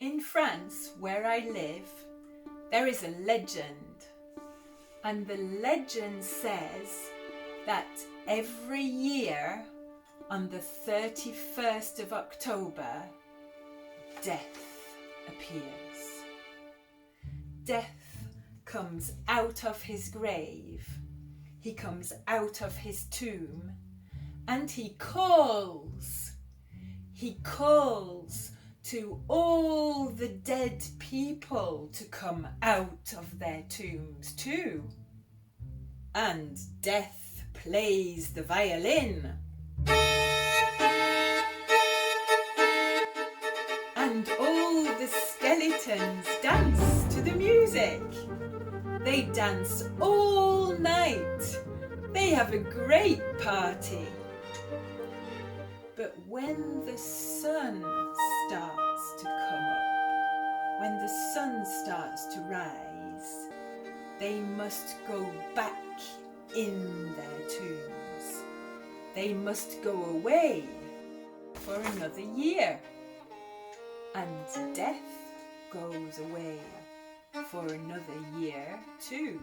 In France, where I live, there is a legend, and the legend says that every year on the 31st of October, death appears. Death comes out of his grave, he comes out of his tomb, and he calls to all the dead people to come out of their tombs too. And death plays the violin. And all the skeletons dance to the music. They dance all night. They have a great party. But when the sun starts to come up, when the sun starts to rise, they must go back in their tombs. They must go away for another year. And death goes away for another year too.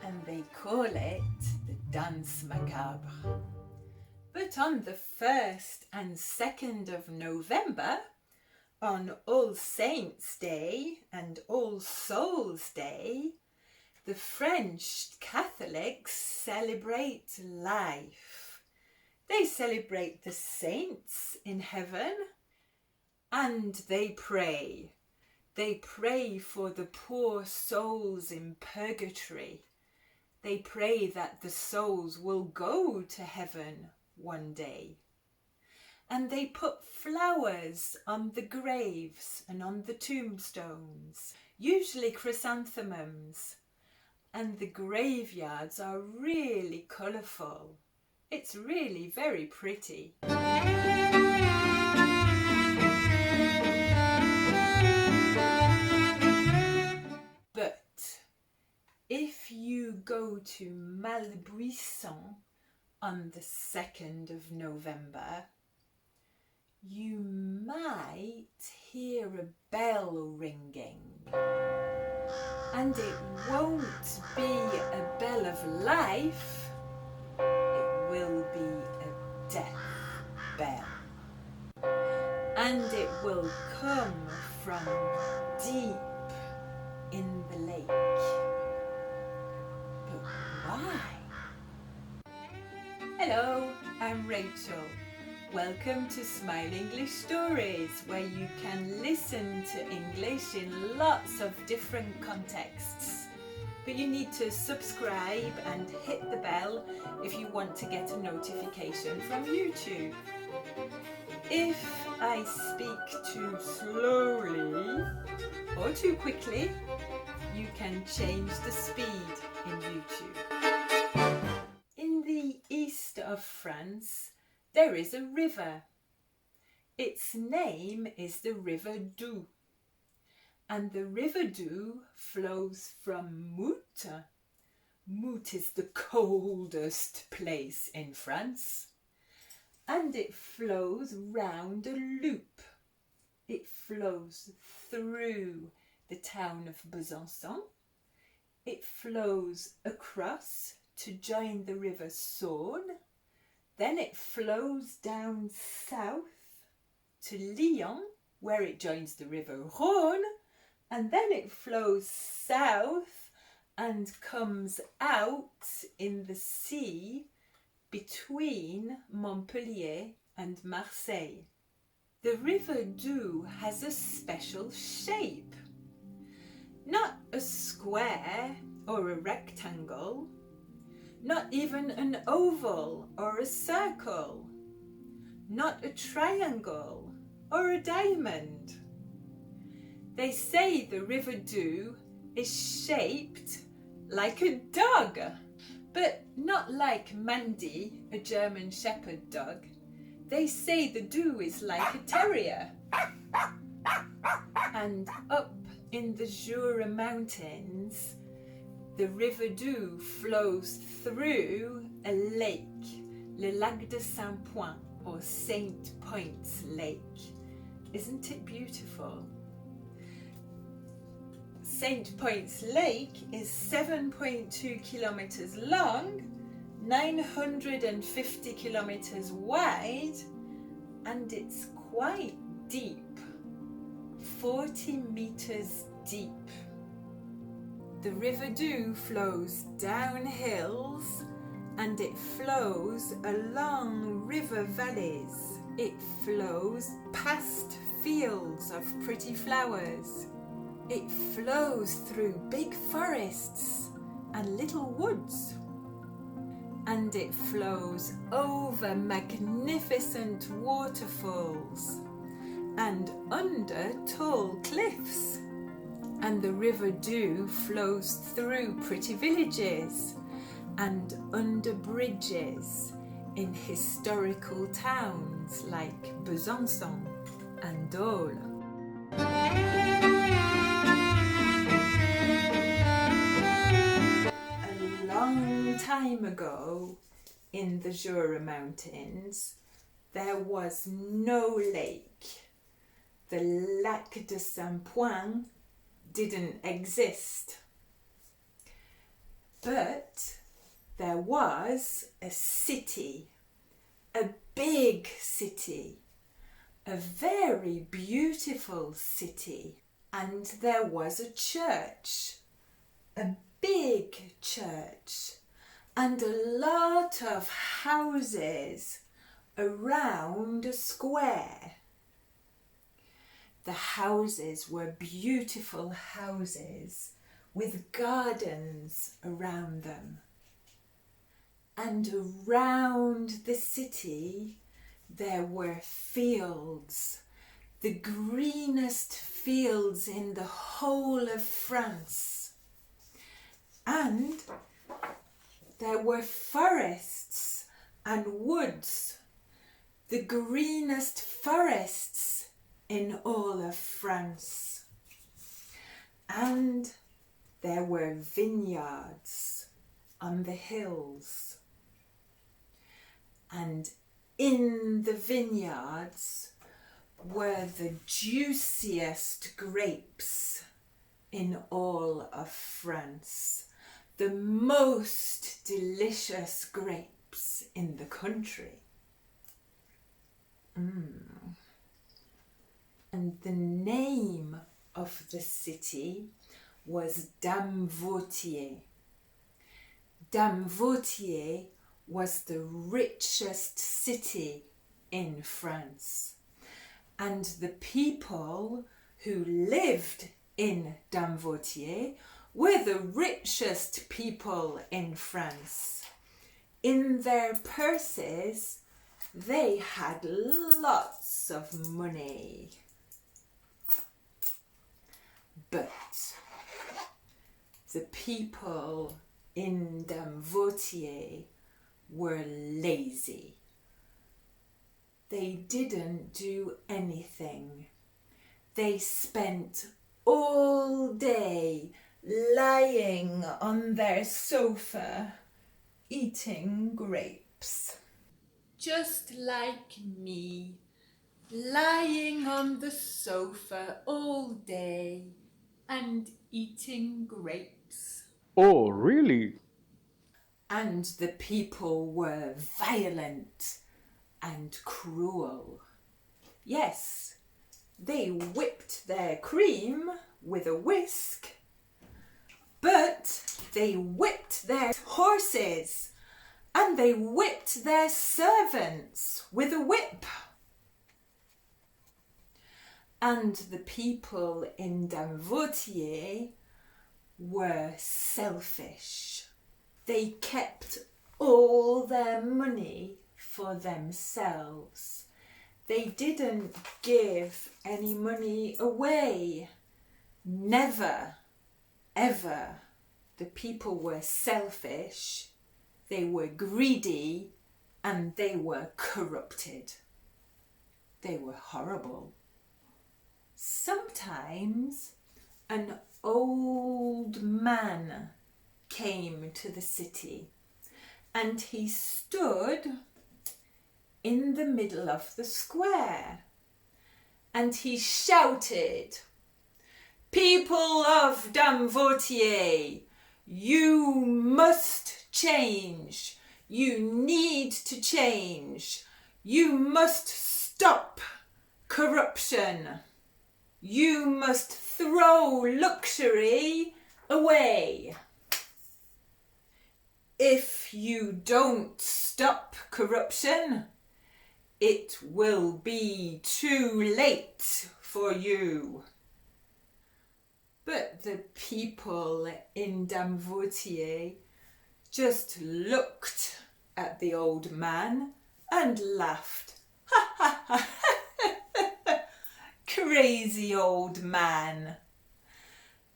And they call it the Danse Macabre. But on the 1st and 2nd of November, on All Saints' Day and All Souls' Day, the French Catholics celebrate life. They celebrate the saints in heaven and they pray. They pray for the poor souls in purgatory. They pray that the souls will go to heaven one day. And they put flowers on the graves and on the tombstones, usually chrysanthemums. And the graveyards are really colourful. It's really very pretty. But if you go to Malbuisson on the 2nd of November, you might hear a bell ringing. And it won't be a bell of life, it will be a death bell. And it will come from deep in the lake. But why? Hello, I'm Rachel. Welcome to Smile English Stories, where you can listen to English in lots of different contexts. But you need to subscribe and hit the bell if you want to get a notification from YouTube. If I speak too slowly or too quickly, you can change the speed in YouTube. In the east of France, there is a river. Its name is the River Doubs. And the River Doubs flows from Mout. Mout is the coldest place in France. And it flows round a loop. It flows through the town of Besançon. It flows across to join the River Saône. Then it flows down south to Lyon, where it joins the River Rhône, and then it flows south and comes out in the sea between Montpellier and Marseille. The River Doubs has a special shape. Not a square or a rectangle, not even an oval or a circle, not a triangle or a diamond. They say the River Doubs is shaped like a dog, but not like Mandy, a German shepherd dog. They say the Doubs is like a terrier. And up in the Jura mountains, the River Doubs flows through a lake, le lac de Saint-Point, or Saint Point's Lake. Isn't it beautiful? St. Point's Lake is 7.2 kilometers long, 950 kilometers wide, and it's quite deep, 40 meters deep. The River Doubs flows down hills and it flows along river valleys. It flows past fields of pretty flowers. It flows through big forests and little woods. And it flows over magnificent waterfalls and under tall cliffs. And the River Doubs flows through pretty villages and under bridges in historical towns like Besançon and Doubs. A long time ago in the Jura mountains, there was no lake. The Lac de Saint-Point didn't exist. But there was a city, a big city, a very beautiful city, and there was a church, a big church, and a lot of houses around a square. The houses were beautiful houses with gardens around them. And around the city there were fields, the greenest fields in the whole of France. And there were forests and woods, the greenest forests in all of France. And there were vineyards on the hills. And in the vineyards were the juiciest grapes in all of France, the most delicious grapes in the country. And the name of the city was Damvautier. Damvautier was the richest city in France. And the people who lived in Damvautier were the richest people in France. In their purses, they had lots of money. But the people in Damvautier were lazy. They didn't do anything. They spent all day lying on their sofa eating grapes. Just like me, lying on the sofa all day and eating grapes. Oh, really? And the people were violent and cruel. Yes, they whipped their cream with a whisk, but they whipped their horses and they whipped their servants with a whip. And the people in Damvautier were selfish. They kept all their money for themselves. They didn't give any money away. Never, ever. The people were selfish, they were greedy, and they were corrupted. They were horrible. Sometimes an old man came to the city and he stood in the middle of the square and he shouted, "People of Damvotier, you must change. You need to change. You must stop corruption. You must throw luxury away. If you don't stop corruption, it will be too late for you." But the people in Damvotier just looked at the old man and laughed. "Ha ha ha! Crazy old man!"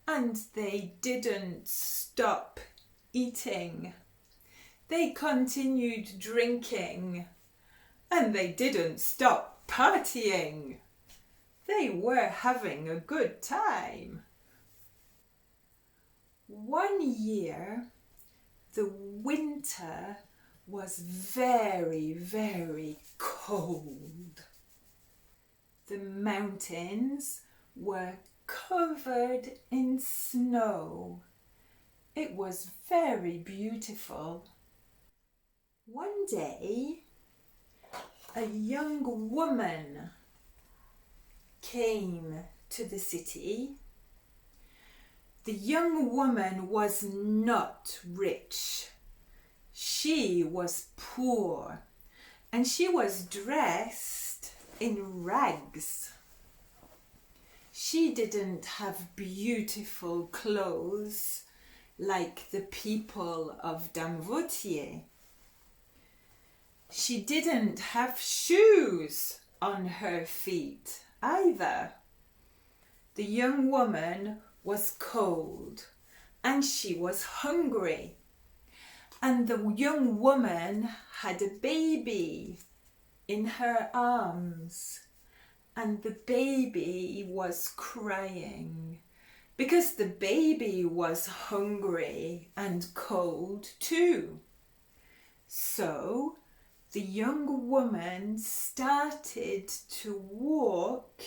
And they didn't stop eating. They continued drinking, and they didn't stop partying. They were having a good time. One year, the winter was very, very cold. The mountains were covered in snow. It was very beautiful. One day, a young woman came to the city. The young woman was not rich. She was poor, and she was dressed in rags. She didn't have beautiful clothes like the people of Damvotier. She didn't have shoes on her feet either. The young woman was cold and she was hungry, and the young woman had a baby in her arms, and the baby was crying because the baby was hungry and cold too. So the young woman started to walk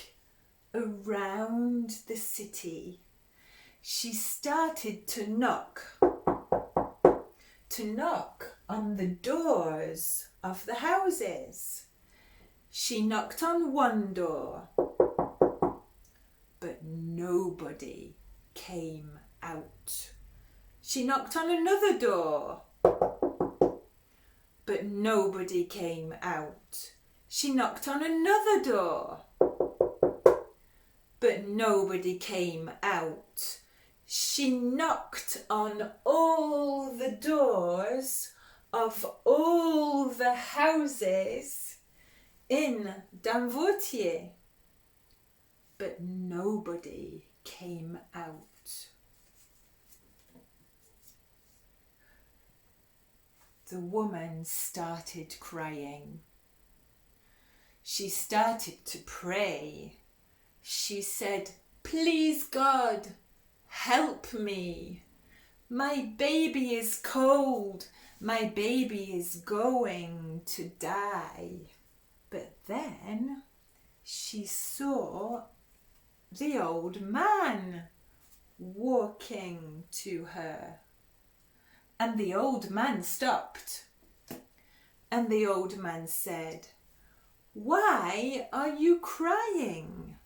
around the city. She started to knock on the doors of the houses. She knocked on one door, but nobody came out. She knocked on another door, but nobody came out. She knocked on another door, but nobody came out. She knocked on all the doors of all the houses in Damvotier, but nobody came out. The woman started crying. She started to pray. She said, "Please God, help me. My baby is cold. My baby is going to die." But then she saw the old man walking to her. And the old man stopped. And the old man said, "Why are you crying?"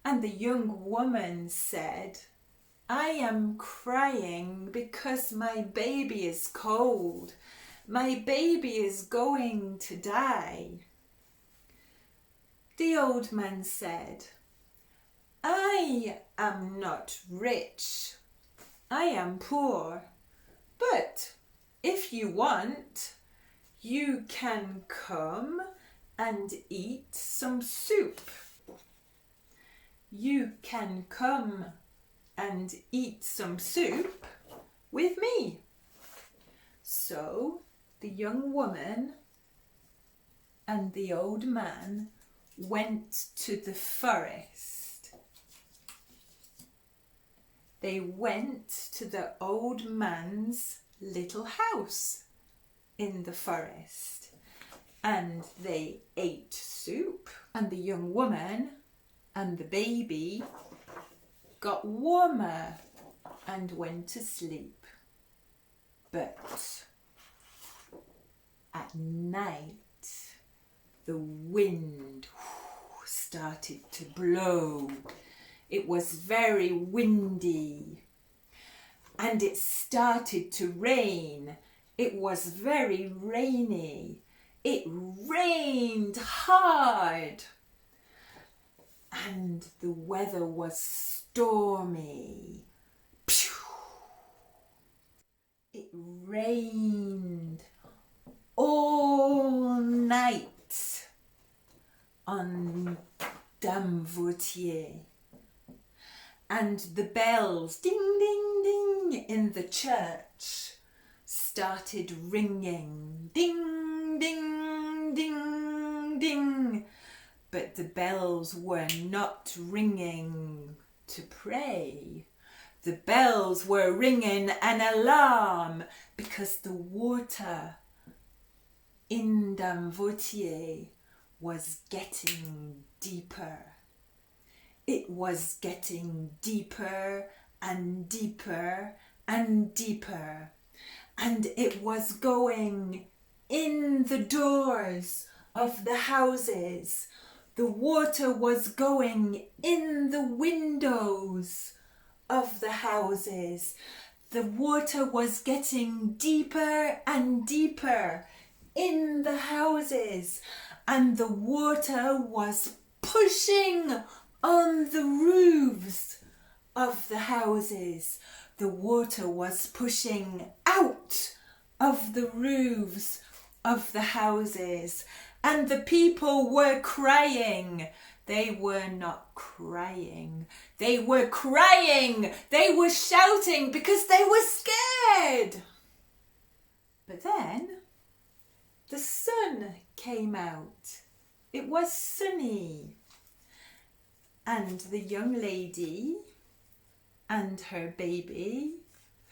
And the young woman said, "I am crying because my baby is cold. My baby is going to die." The old man said, "I am not rich. I am poor. But if you want, you can come and eat some soup. You can come and eat some soup with me." So the young woman and the old man went to the forest. They went to the old man's little house in the forest, and they ate soup, and the young woman and the baby got warmer and went to sleep. But at night, the wind started to blow. It was very windy, and it started to rain. It was very rainy. It rained hard, and the weather was stormy. It rained all night on Doubs, and the bells, ding, ding, ding, in the church started ringing, ding, ding, ding, ding. But the bells were not ringing to pray. The bells were ringing an alarm because the water in Doubs was getting deeper. It was getting deeper and deeper and deeper. And it was going in the doors of the houses. The water was going in the windows of the houses. The water was getting deeper and deeper in the houses, and the water was pushing on the roofs of the houses. The water was pushing out of the roofs of the houses, and the people were crying. They were not crying. They were crying. They were shouting because they were scared. But then the sun came out. It was sunny. And the young lady and her baby,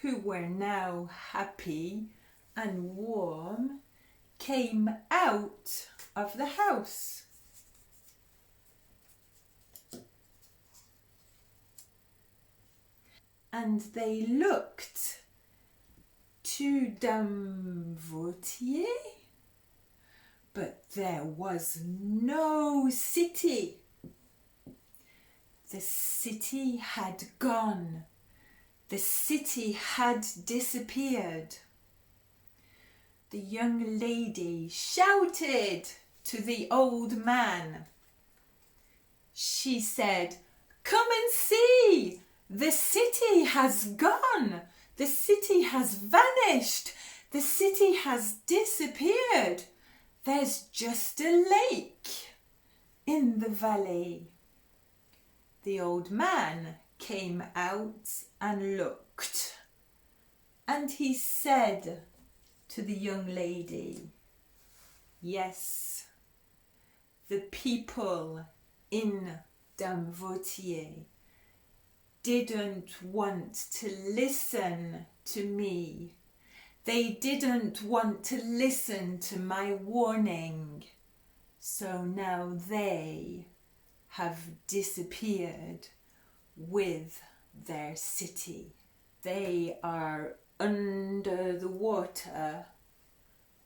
who were now happy and warm, came out of the house. And they looked to Doubs, but there was no city. The city had gone. The city had disappeared. The young lady shouted to the old man. She said, "Come and see! The city has gone. The city has vanished. The city has disappeared. There's just a lake in the valley." The old man came out and looked, and he said to the young lady, "Yes, the people in Doubs didn't want to listen to me. They didn't want to listen to my warning. So now they have disappeared with their city. They are under the water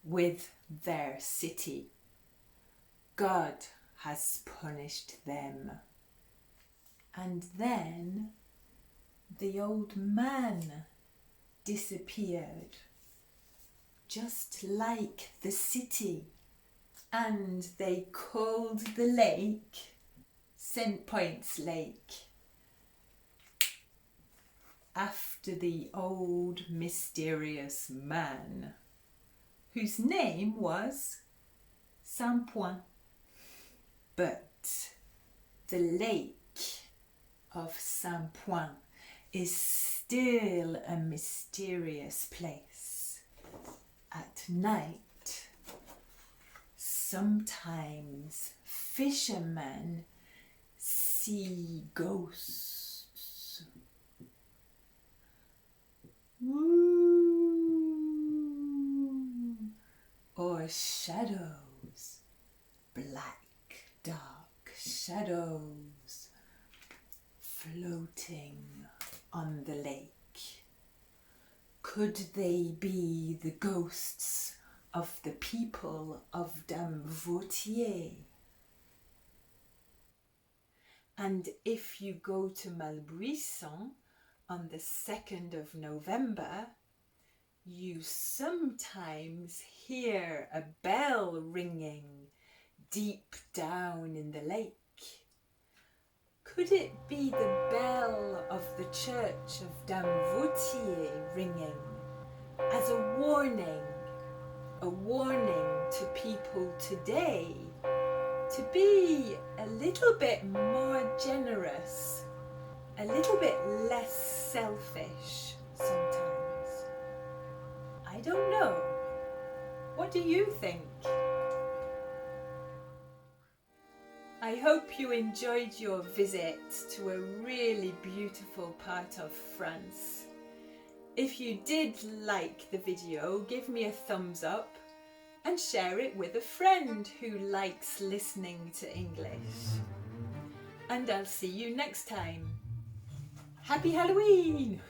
with their city. God has punished them." And then the old man disappeared, just like the city. And they called the lake St. Point's Lake, after the old mysterious man, whose name was Saint Point. But the lake of Saint Point is still a mysterious place. At night, sometimes fishermen see ghosts. Ooh. Or shadows. black, dark shadows floating on the lake. Could they be the ghosts of the people of Dame Vautier? And if you go to Malbrisson on the 2nd of November, you sometimes hear a bell ringing deep down in the lake. Could it be the bell of the church of Dame Vautier ringing as a warning to people today to be a little bit more generous, a little bit less selfish sometimes? I don't know. What do you think? I hope you enjoyed your visit to a really beautiful part of France. If you did like the video, give me a thumbs up and share it with a friend who likes listening to English. And I'll see you next time. Happy Halloween!